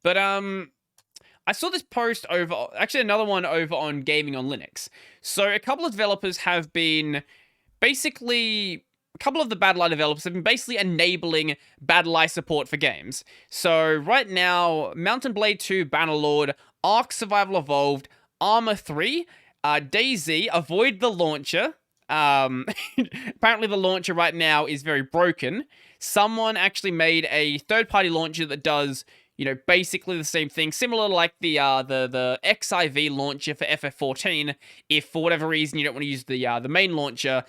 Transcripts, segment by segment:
But I saw this post over, actually another one over on Gaming on Linux. So a couple of developers have been basically, a couple of the BattlEye developers have been basically enabling BattlEye support for games. So right now, Mountain Blade 2, Bannerlord, Ark Survival Evolved, Armor 3, DayZ, Avoid the Launcher. Apparently the launcher right now is very broken. Someone actually made a third-party launcher that does, basically the same thing, similar to like the XIV launcher for FF14. If for whatever reason you don't want to use the main launcher,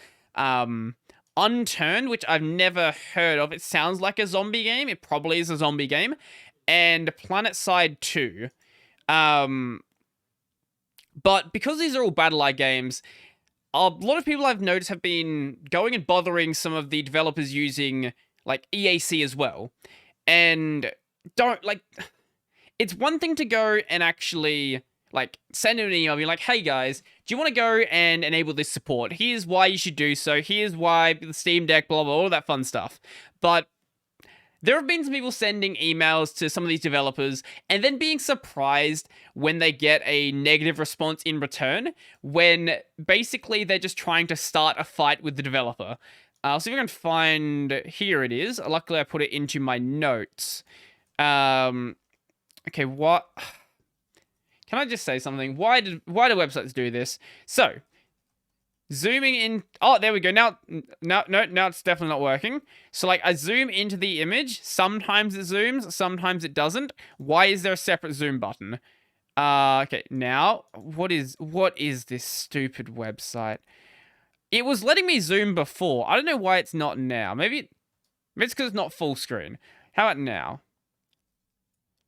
Unturned, which I've never heard of. It sounds like a zombie game. It probably is a zombie game. And PlanetSide 2. But because these are all BattlEye games, a lot of people I've noticed have been going and bothering some of the developers using like EAC as well. And it's one thing to go and actually send an email, be like, hey guys, do you want to go and enable this support? Here's why you should do so. Here's why the Steam Deck, blah, blah, all that fun stuff. But there have been some people sending emails to some of these developers and then being surprised when they get a negative response in return, when basically they're just trying to start a fight with the developer. I'll see if I can find, here it is. Luckily I put it into my notes. Okay, what? Can I just say something? Why do websites do this? So, zooming in. Oh, there we go. Now it's definitely not working. So, I zoom into the image. Sometimes it zooms, sometimes it doesn't. Why is there a separate zoom button? Okay, now what is this stupid website? It was letting me zoom before. I don't know why it's not now. Maybe it's because it's not full screen. How about now?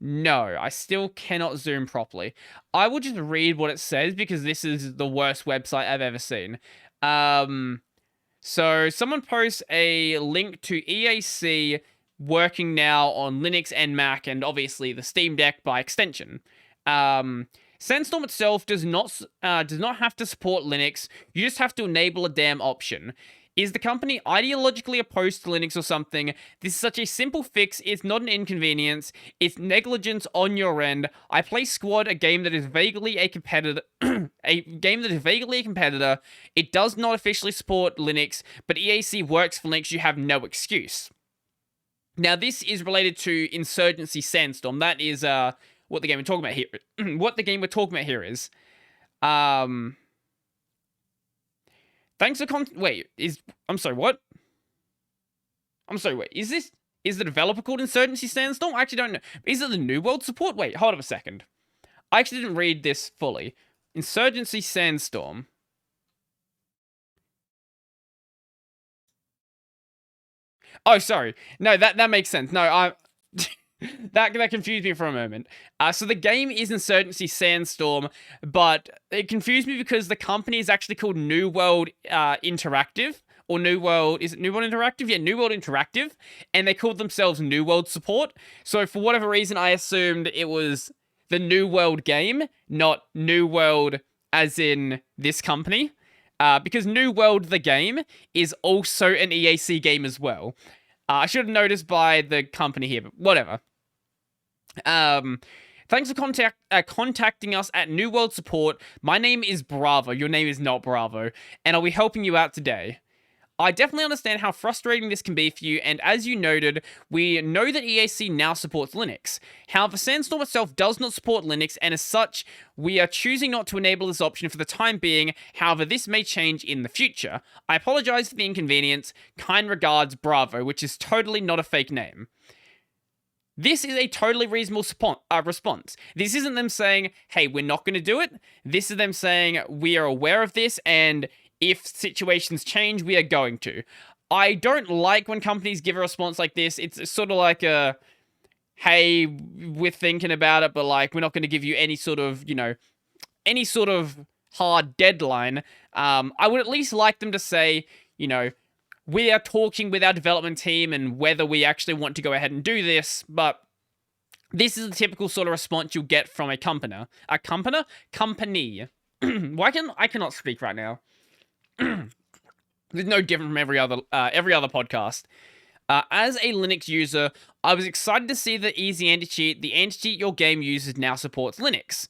No, I still cannot zoom properly. I will just read what it says because this is the worst website I've ever seen. So someone posts a link to EAC working now on Linux and Mac and obviously the Steam Deck by extension. Sandstorm itself does not have to support Linux. You just have to enable a damn option. Is the company ideologically opposed to Linux or something? This is such a simple fix. It's not an inconvenience. It's negligence on your end. I play Squad, a game that is vaguely a competitor. It does not officially support Linux, but EAC works for Linux. You have no excuse. Now, this is related to Insurgency Sandstorm. That is what the game we're talking about here. What the game we're talking about here is. Thanks for I'm sorry, what? I'm sorry, wait, is the developer called Insurgency Sandstorm? I actually don't know. Is it the New World support? Wait, hold on a second. I actually didn't read this fully. Insurgency Sandstorm. Oh, sorry. No, that makes sense. No, that confused me for a moment. So the game is Insurgency Sandstorm, but it confused me because the company is actually called New World Interactive, or New World, is it New World Interactive? Yeah, New World Interactive, and they called themselves New World Support. So for whatever reason, I assumed it was the New World game, not New World as in this company, because New World, the game, is also an EAC game as well. I should have noticed by the company here, but whatever. Thanks for contacting us at New World Support. My name is Bravo. Your name is not Bravo. And I'll be helping you out today. I definitely understand how frustrating this can be for you, and as you noted, we know that EAC now supports Linux. However, Sandstorm itself does not support Linux, and as such, we are choosing not to enable this option for the time being. However, this may change in the future. I apologize for the inconvenience. Kind regards, Bravo, which is totally not a fake name. This is a totally reasonable response. This isn't them saying, hey, we're not going to do it. This is them saying, we are aware of this, and if situations change, we are going to. I don't like when companies give a response like this. It's sort of like a, hey, we're thinking about it, but we're not going to give you any sort of, any sort of hard deadline. I would at least like them to say, we are talking with our development team and whether we actually want to go ahead and do this, but this is the typical sort of response you'll get from a company. A company. I cannot speak right now. It's no different from every other podcast. As a Linux user, I was excited to see the easy anti-cheat, the anti-cheat your game uses now supports Linux.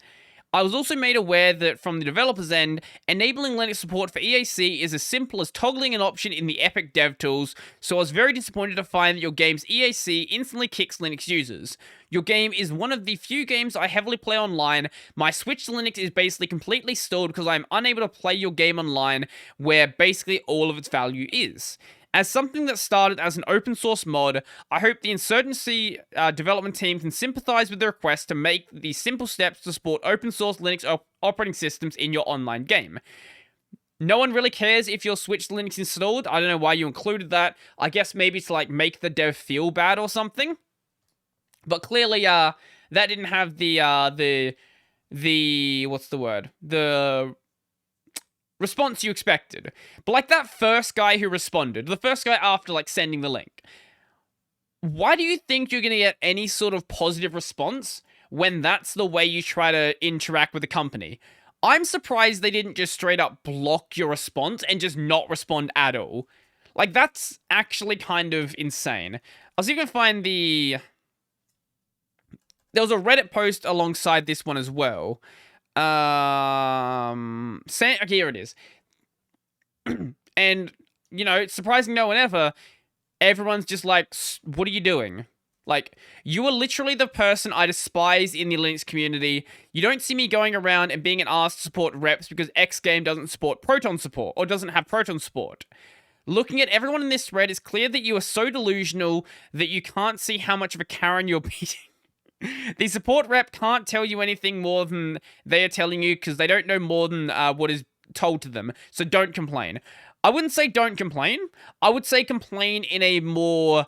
I was also made aware that from the developer's end, enabling Linux support for EAC is as simple as toggling an option in the Epic DevTools, so I was very disappointed to find that your game's EAC instantly kicks Linux users. Your game is one of the few games I heavily play online. My switch to Linux is basically completely stalled because I'm unable to play your game online, where basically all of its value is. As something that started as an open source mod, I hope the Insurgency development team can sympathize with the request to make these simple steps to support open source Linux operating systems in your online game. No one really cares if your Switch Linux installed. I don't know why you included that. I guess maybe to like make the dev feel bad or something. But clearly, that didn't have the what's the word? The response you expected. But like that first guy who responded, the first guy after like sending the link, why do you think you're going to get any sort of positive response when that's the way you try to interact with the company? I'm surprised they didn't just straight up block your response and just not respond at all. Like, that's actually kind of insane. I was even find there was a Reddit post alongside this one as well. Okay, here it is. And, you know, surprising no one ever, everyone's just like, what are you doing? Like, you are literally the person I despise in the Linux community. You don't see me going around and being an ass to support reps because X game doesn't support Proton support, or doesn't have Proton support. Looking at everyone in this thread, it's clear that you are so delusional that you can't see how much of a Karen you're beating. The support rep can't tell you anything more than they are telling you because they don't know more than what is told to them. So don't complain. I wouldn't say don't complain. I would say complain in a more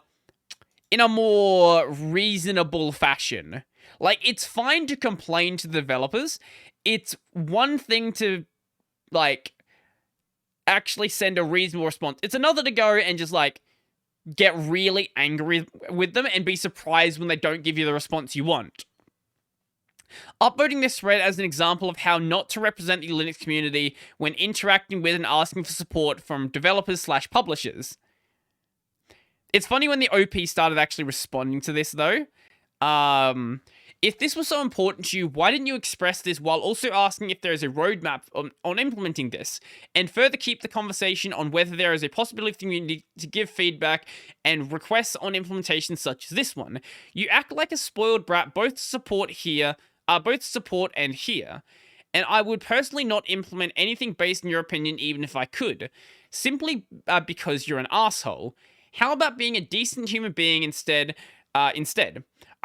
reasonable fashion. Like, it's fine to complain to the developers. It's one thing to, like, actually send a reasonable response. It's another to go and just, like, get really angry with them and be surprised when they don't give you the response you want. Upvoting this thread as an example of how not to represent the Linux community when interacting with and asking for support from developers/publishers. It's funny when the OP started actually responding to this, though. If this was so important to you, why didn't you express this while also asking if there is a roadmap on implementing this? And further keep the conversation on whether there is a possibility for the community to give feedback and requests on implementation such as this one. You act like a spoiled brat, both support and here. And I would personally not implement anything based on your opinion even if I could. Simply because you're an asshole. How about being a decent human being instead? I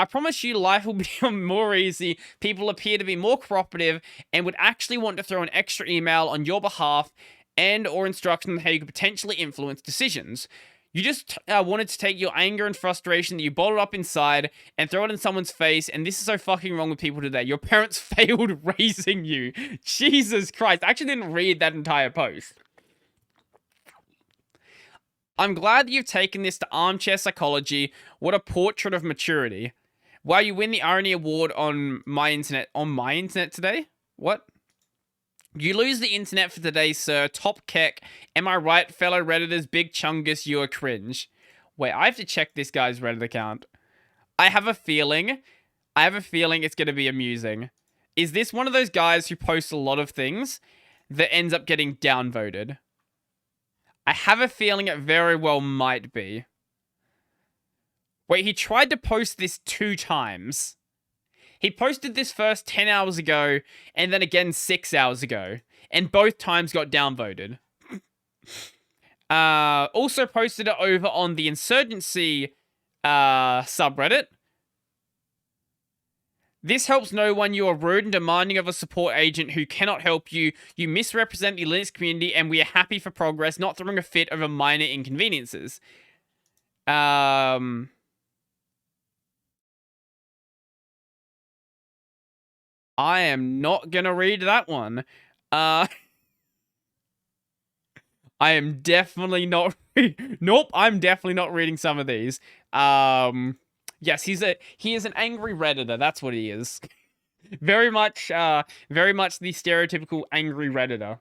promise you life will become more easy. People appear to be more cooperative and would actually want to throw an extra email on your behalf and or instruction on how you could potentially influence decisions. You just wanted to take your anger and frustration that you bottled up inside and throw it in someone's face, and this is so fucking wrong with people today. Your parents failed raising you. Jesus Christ. I actually didn't read that entire post. I'm glad that you've taken this to armchair psychology. What a portrait of maturity. Wow, you win the Irony Award on my internet today? What? You lose the internet for today, sir. Top keck. Am I right, fellow Redditors? Big chungus, you are cringe. Wait, I have to check this guy's Reddit account. I have a feeling it's going to be amusing. Is this one of those guys who posts a lot of things that ends up getting downvoted? I have a feeling it very well might be. Wait, he tried to post this 2 times. He posted this first 10 hours ago, and then again 6 hours ago. And both times got downvoted. Also posted it over on the Insurgency subreddit. This helps no one. You are rude and demanding of a support agent who cannot help you. You misrepresent the Linux community, and we are happy for progress, not throwing a fit over minor inconveniences. I am not gonna read that one. I am definitely not. Nope, I'm definitely not reading some of these. Yes, he is an angry Redditor. That's what he is. Very much the stereotypical angry Redditor.